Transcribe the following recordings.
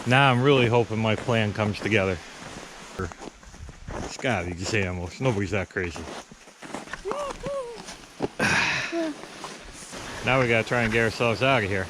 Now I'm really hoping my plan comes together. It's gotta be just animals. Nobody's that crazy. Now we gotta try and get ourselves out of here.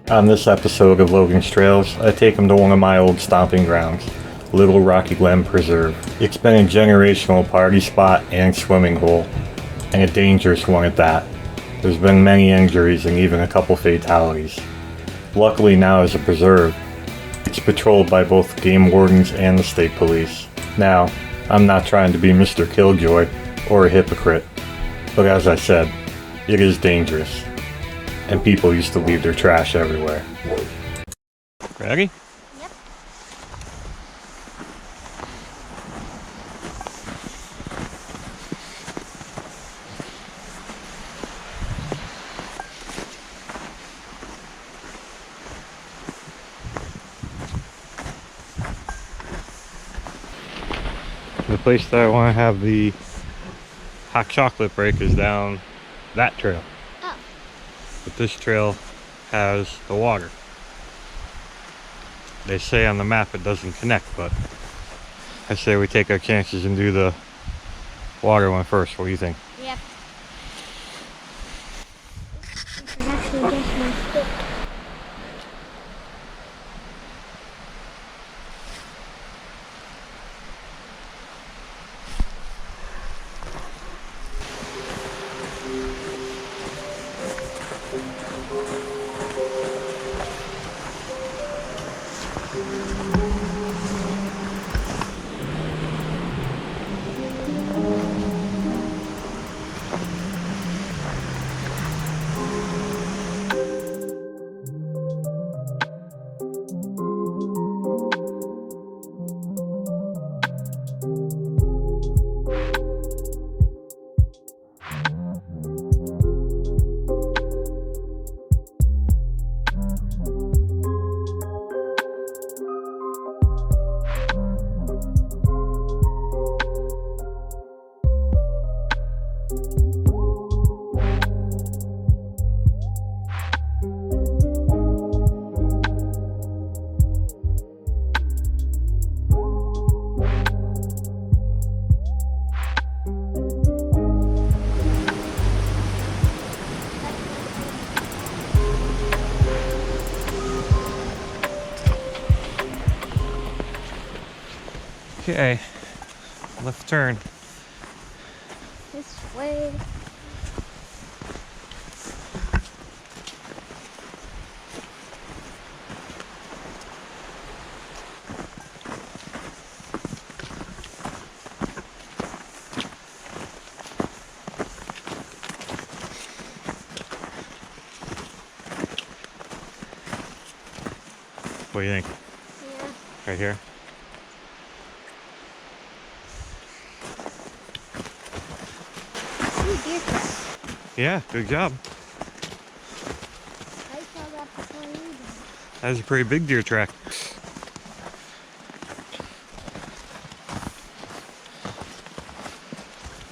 On this episode of Logan's Trails, I take him to one of my old stomping grounds, Little Rocky Glen Preserve. It's been a generational party spot and swimming hole, and a dangerous one at that. There's been many injuries and even a couple fatalities. Luckily now as a preserve, it's patrolled by both game wardens and the state police. Now, I'm not trying to be Mr. Killjoy or a hypocrite, but as I said, it is dangerous. And people used to leave their trash everywhere. Ready? Yep. The place that I want to have the hot chocolate break is down that trail. Oh. But this trail has the water. They say on the map it doesn't connect, but I say we take our chances and do the water one first. What do you think? Yep. Actually, just my stick. Okay, left turn. This way. What do you think? Yeah. Right here? Yeah, good job. I saw that before you did. That was a pretty big deer track.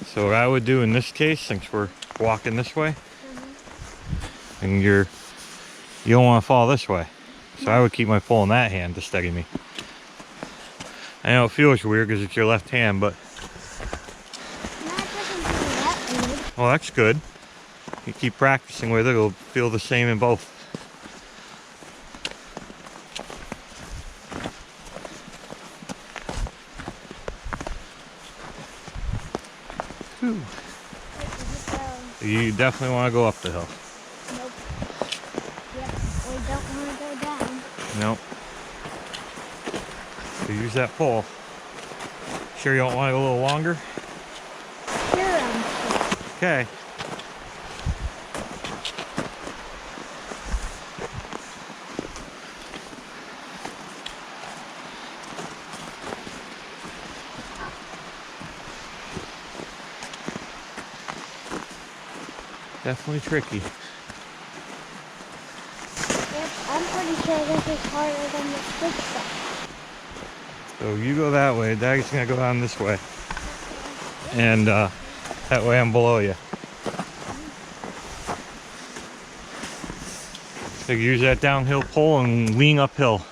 So what I would do in this case, since we're walking this way, and you don't want to fall this way, so I would keep my pole in that hand to steady me. I know it feels weird because it's your left hand, but well, that's good. You keep practicing with it, it'll feel the same in both. Whew. You definitely want to go up the hill. Nope. Yep, we don't want to go down. Nope. So use that pole. Sure you don't want to go a little longer? Sure. Okay. Definitely tricky. Yep, I'm pretty sure this is harder than the stick stuff. So you go that way, Daddy's gonna go down this way. And that way I'm below you. So use that downhill pole and lean uphill.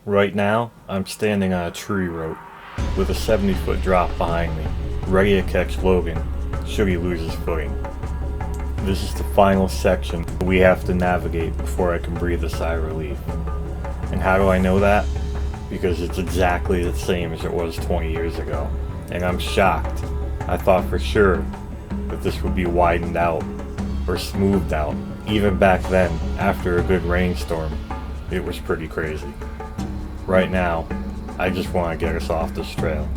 Right now, I'm standing on a tree rope with a 70-foot drop behind me, ready to catch Logan should he lose his footing. This is the final section we have to navigate before I can breathe a sigh of relief. And how do I know that? Because it's exactly the same as it was 20 years ago. And I'm shocked. I thought for sure that this would be widened out or smoothed out. Even back then, after a good rainstorm, it was pretty crazy. Right now, I just want to get us off this trail.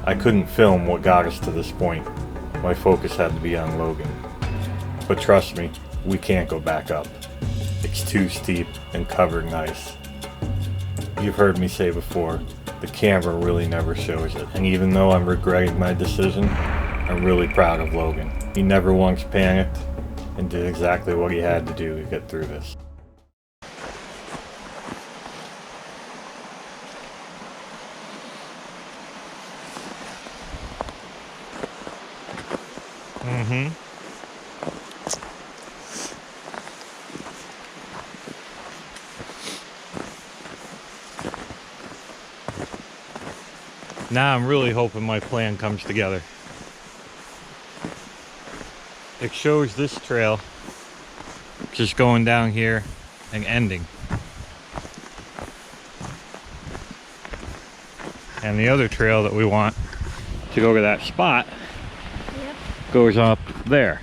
I couldn't film what got us to this point. My focus had to be on Logan. But trust me, we can't go back up. It's too steep and covered in ice. You've heard me say before, the camera really never shows it. And even though I'm regretting my decision, I'm really proud of Logan. He never once panicked and did exactly what he had to do to get through this. Now I'm really hoping my plan comes together. It shows this trail just going down here and ending. And the other trail that we want to go to that spot goes up there.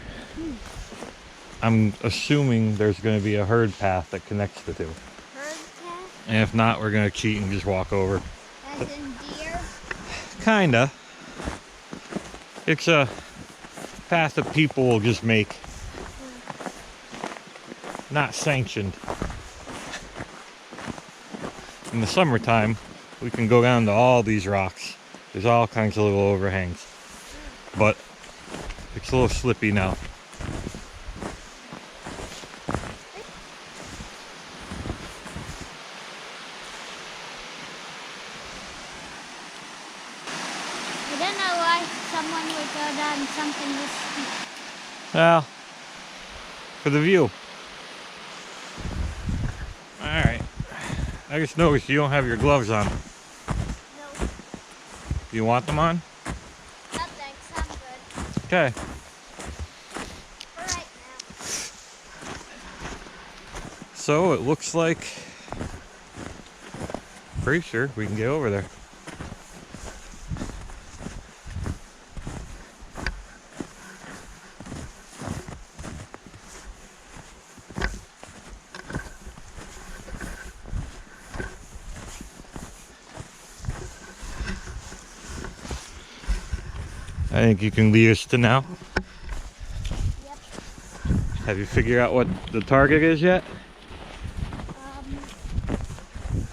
I'm assuming there's going to be a herd path that connects the two. Herd path? And if not, we're going to cheat and just walk over. As in deer? Kinda. It's a path that people will just make. Not sanctioned. In the summertime, we can go down to all these rocks. There's all kinds of little overhangs. But it's a little slippy now. I don't know why someone would go down something this steep. Well, for the view. Alright. I just noticed you don't have your gloves on. No, Do you want them on? no thanks, I'm good. Okay. For right now. So it looks like, pretty sure we can get over there. I think you can lead us to now. Yep. Have you figured out what the target is yet?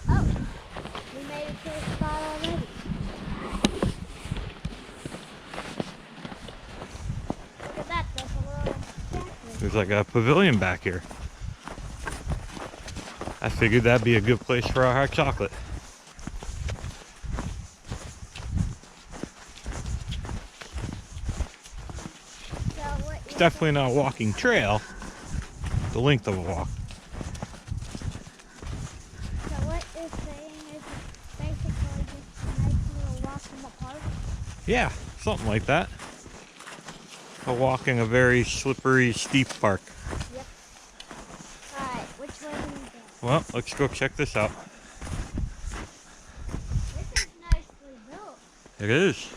Oh, we made it to the spot already. Look at that, there's a little statue. There's like a pavilion back here. I figured that'd be a good place for our hot chocolate. So what It's definitely not a walking trail. The length of a walk. So what you're saying is basically just a nice little walk in the park? Yeah, something like that. A walk in a very slippery, steep park. Yep. Alright, which way do we go? Well, let's go check this out. This is nicely built. It is.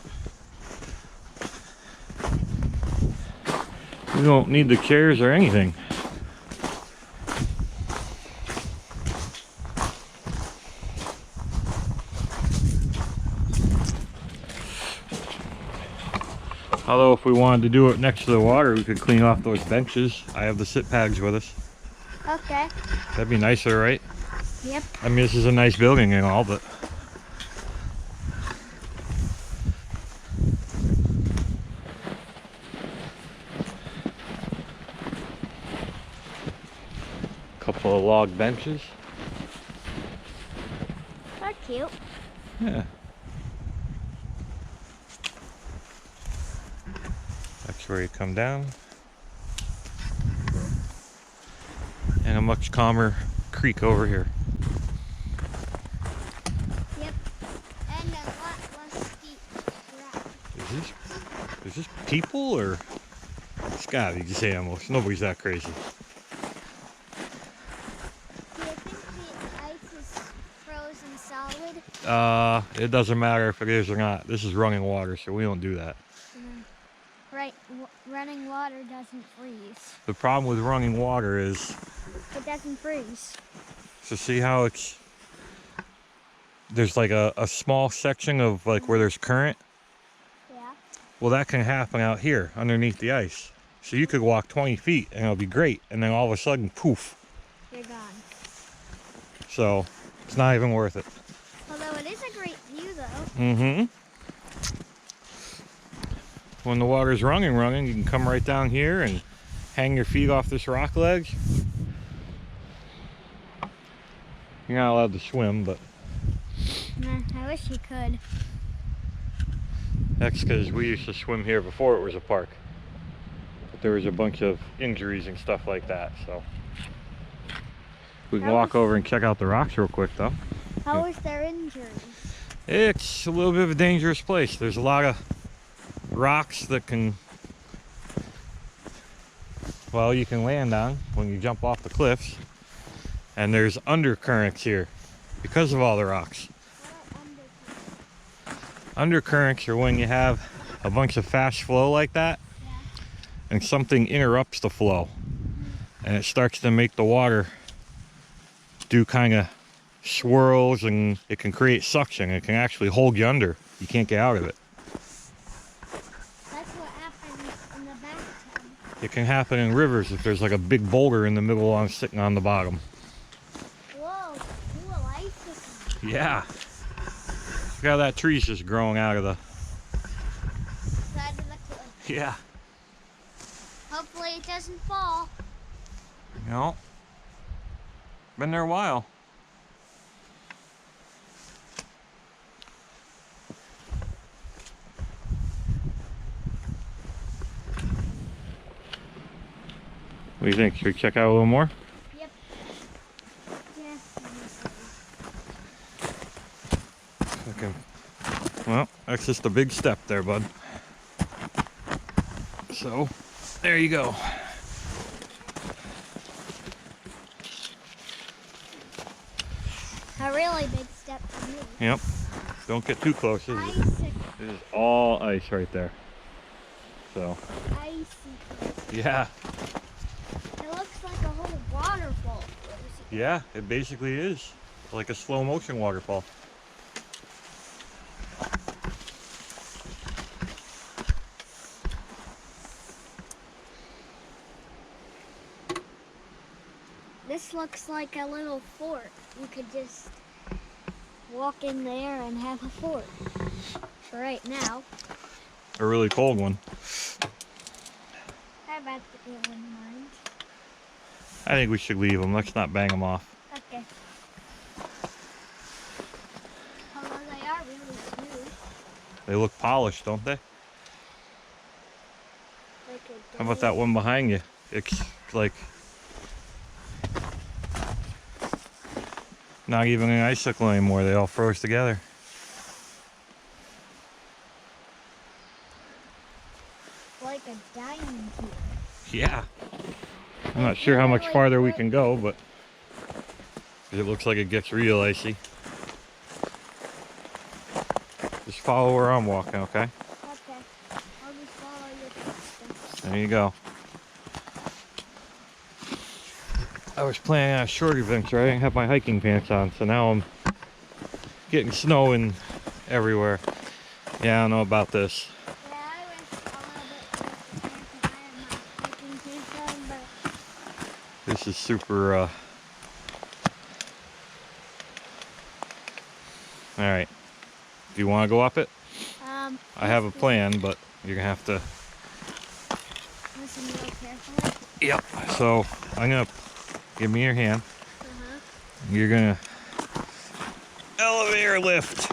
We don't need the chairs or anything. Although if we wanted to do it next to the water, we could clean off those benches. I have the sit pads with us. Okay. That'd be nicer, right? Yep. I mean, this is a nice building and all, but... Couple of log benches. That's cute. Yeah. That's where you come down. And a much calmer creek over here. Yep. And a lot less steep rock. Is this people or it's gotta be just animals? Nobody's that crazy. Do you think the ice is frozen solid? It doesn't matter if it is or not. This is running water, so we don't do that. Right, running water doesn't freeze. The problem with running water is, It doesn't freeze. so see how there's like a small section of like where there's current? Yeah. Well, that can happen out here underneath the ice. So you could walk 20 feet and it'll be great. And then all of a sudden, poof. You're gone. So it's not even worth it. Although it is a great view though. Mm-hmm. When the water's running, you can come right down here and hang your feet off this rock ledge. You're not allowed to swim, but Nah, I wish you could. that's because we used to swim here before it was a park. But there was a bunch of injuries and stuff like that, so. We can walk over and check out the rocks real quick though. How was their injuries? It's a little bit of a dangerous place. There's a lot of rocks that you can land on when you jump off the cliffs. And there's undercurrents here because of all the rocks. Undercurrents are when you have a bunch of fast flow like that, and something interrupts the flow, and it starts to make the water do kind of swirls, and it can create suction. It can actually hold you under. You can't get out of it. That's what happens in the bathtub. It can happen in rivers if there's like a big boulder in the middle and sitting on the bottom. Whoa, cool icicle. Yeah. Look how that tree's just growing out of the... Side of the cliff. Yeah. Hopefully it doesn't fall. You know, been there a while. What do you think? Should we check out a little more? Yep. Yeah. Okay. Well, that's just a big step there, bud. So, there you go. A really big step for me. Yep. Don't get too close. This is all ice right there. So, Icy. yeah. It looks like a whole waterfall. Yeah, it basically is. Like a slow motion waterfall. This looks like a little fort. You could just walk in there and have a fort. For right now. A really cold one. How about the Glen mines? I think we should leave them. Let's not bang them off. Okay. Although they are really smooth. They look polished, don't they? How about that one behind you? It's like not even an icicle anymore. They all froze together. Like a diamond here. Yeah. I'm not sure how much farther we can go, but it looks like it gets real icy. Just follow where I'm walking, okay? Okay. I'll just follow your footsteps. There you go. I was planning on a short adventure. I didn't have my hiking pants on, so now I'm getting snow in everywhere. Yeah, I don't know about this. Yeah, I wish a little bit less because I have my hiking pants on, but This is super, Alright. Do you want to go up it? I have a plan, but you're going to have to... listen real carefully. Yep. So, I'm going to... Give me your hand. You're going to elevator lift.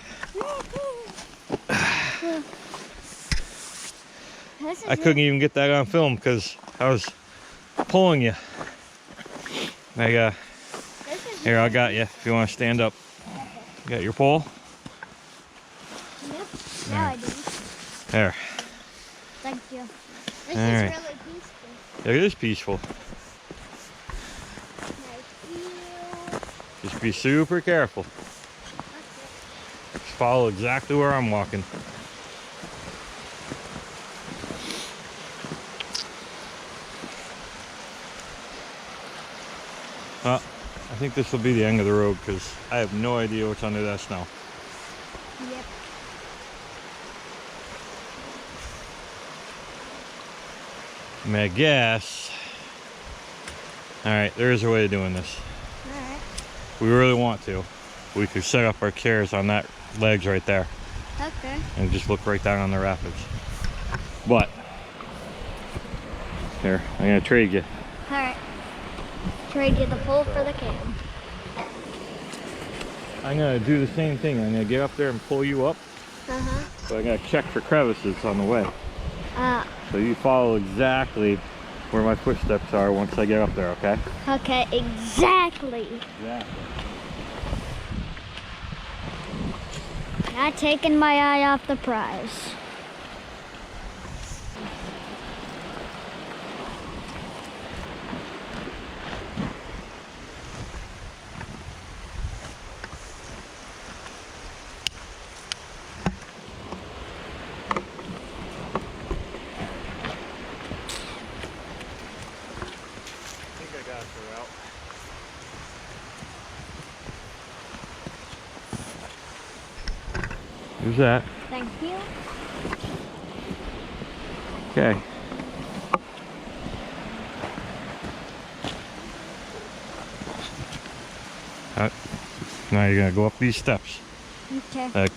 I couldn't even get that on film because I was pulling you. Here, I got you if you want to stand up. You got your pole? Yep. Now I do. There. Thank you. This All is right. really peaceful. It is peaceful. I feel... Just be super careful. Just follow exactly where I'm walking. Well, I think this will be the end of the road because I have no idea what's under that snow. Yep. I mean, I guess. Alright, there is a way of doing this. Alright. We really want to. We could set up our chairs on that ledge right there Okay. and just look right down on the rapids. But, here, I'm going to trade you. Alright. Trade you the pole for the cam. I'm going to do the same thing. I'm going to get up there and pull you up. Uh-huh. But I got to check for crevices on the way. Ah. So you follow exactly where my footsteps are once I get up there, okay? Okay, exactly. Exactly. Not taking my eye off the prize. I think I got her out. Who's that? Thank you. Okay. Now you're gonna go up these steps. Okay.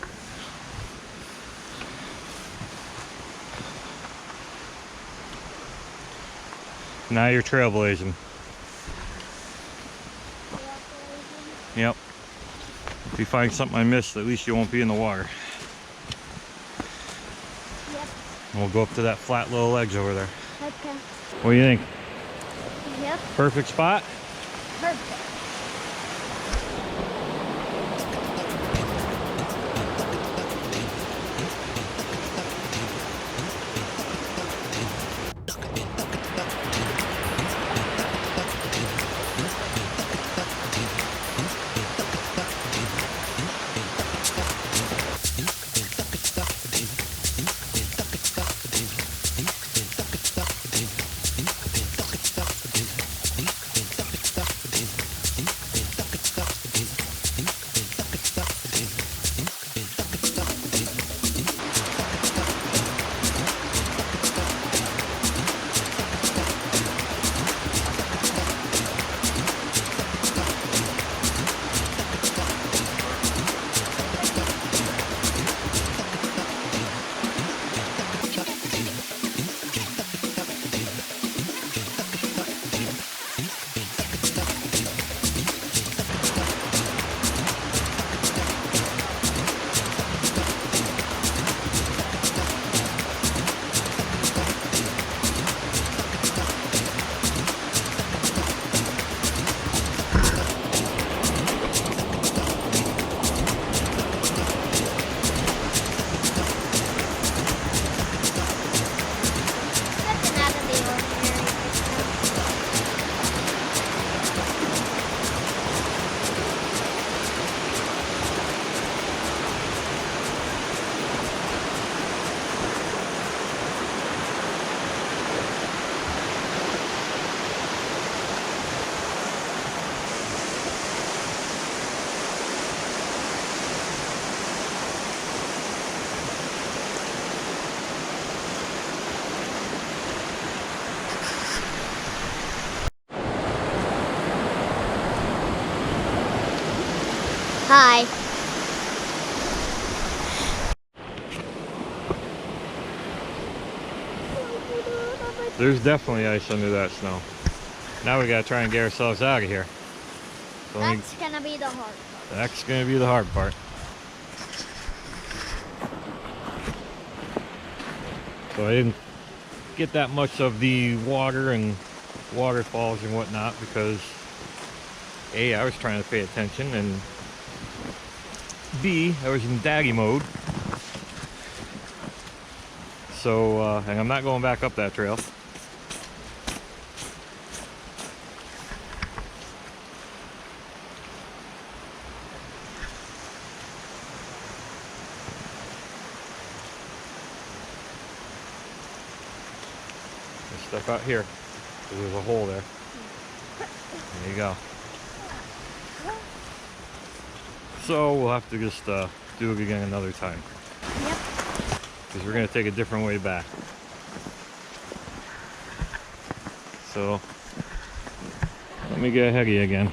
Now you're trailblazing. Yep. If you find something I missed, at least you won't be in the water. Yep. And we'll go up to that flat little ledge over there. Okay. What do you think? Yep. Perfect spot? Perfect. Hi. There's definitely ice under that snow. Now we gotta try and get ourselves out of here. So That's gonna be the hard part. that's gonna be the hard part. So I didn't get that much of the water and waterfalls and whatnot because A, I was trying to pay attention, and B, I was in daddy mode. So, and I'm not going back up that trail. Let's step out here. There's a hole there. There you go. So we'll have to just do it again another time. Yep. Because we're going to take a different way back. So let me get ahead of you again.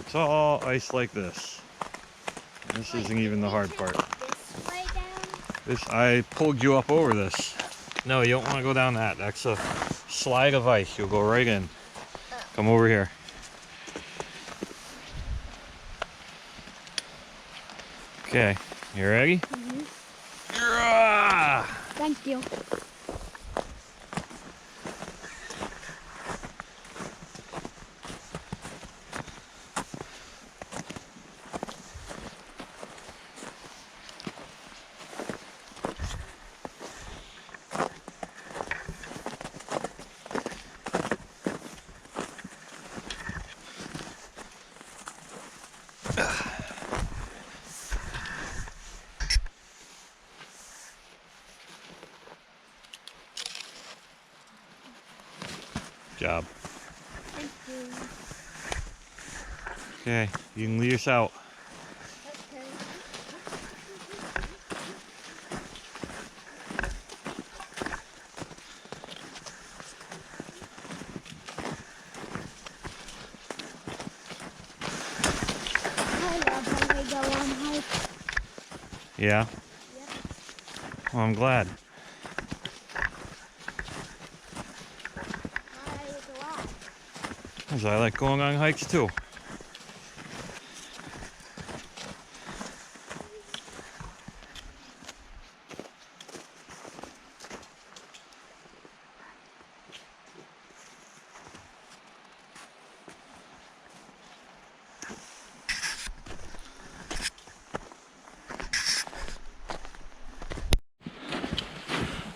It's all ice like this. This isn't even the hard part. This way down? I pulled you up over this. No, you don't want to go down that. That's a slide of ice. You'll go right in. Come over here. Okay, you ready? Mm-hmm. Ah! Thank you. Job. Thank you. Okay, you can lead us out. Okay. I love when we go on hikes. Yeah? Yep. Well, I'm glad. I was a lot. Because I like going on hikes too.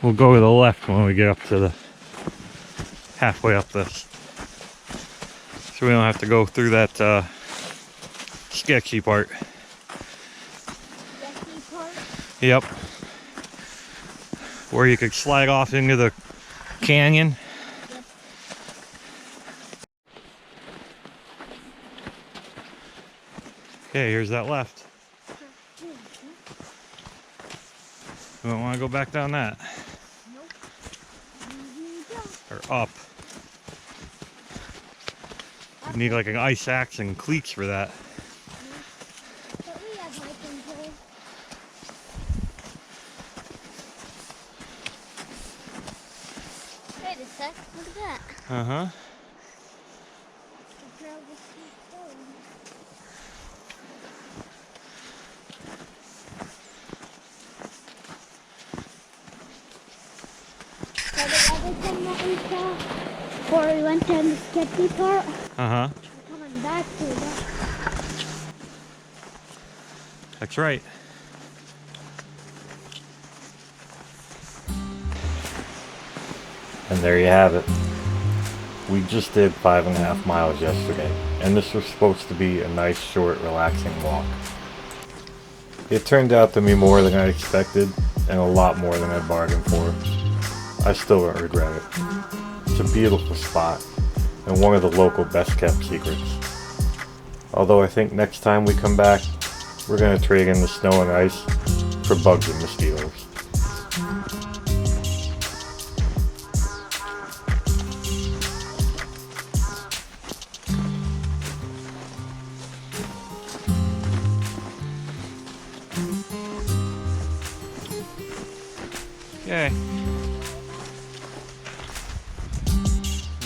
We'll go to the left when we get up to the halfway up this. So we don't have to go through that sketchy part. Yucky part. Yep. Where you could slide off into the canyon. Yep. Okay, here's that left. We don't want to go back down that. Nope. Mm-hmm. Or up. You need like an ice axe and cleats for that. But we have hiking poles. Wait a sec, look at that. Uh-huh. The trail just keeps going. So the other thing that we saw before we went down the sketchy part, Uh-huh. we're coming back to that. That's right. And there you have it. We just did 5.5 miles yesterday, and this was supposed to be a nice, short, relaxing walk. It turned out to be more than I expected, and a lot more than I bargained for. I still don't regret it. It's a beautiful spot, and one of the local best-kept secrets. Although I think next time we come back, we're going to trade in the snow and ice for bugs and mosquitoes. Okay,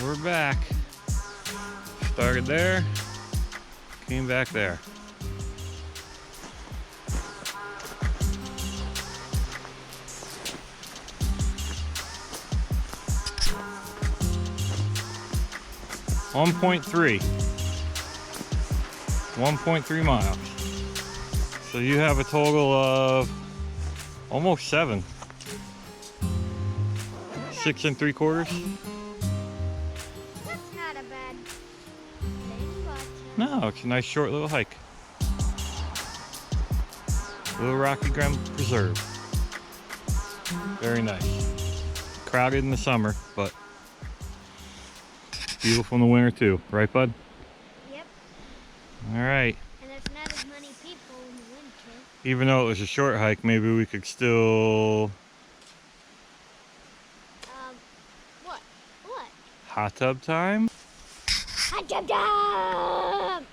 we're back. Started there, came back there. $1.3 miles. So you have a total of almost 7. 6 3/4. That's not a bad thing, but No, it's a nice short little hike. Little Rocky Glen Preserve. Very nice. Crowded in the summer, but beautiful in the winter too. Right, bud? yep. All right. And there's not as many people in the winter. Even though it was a short hike, maybe we could still... What? What? Hot tub time? Hot tub time!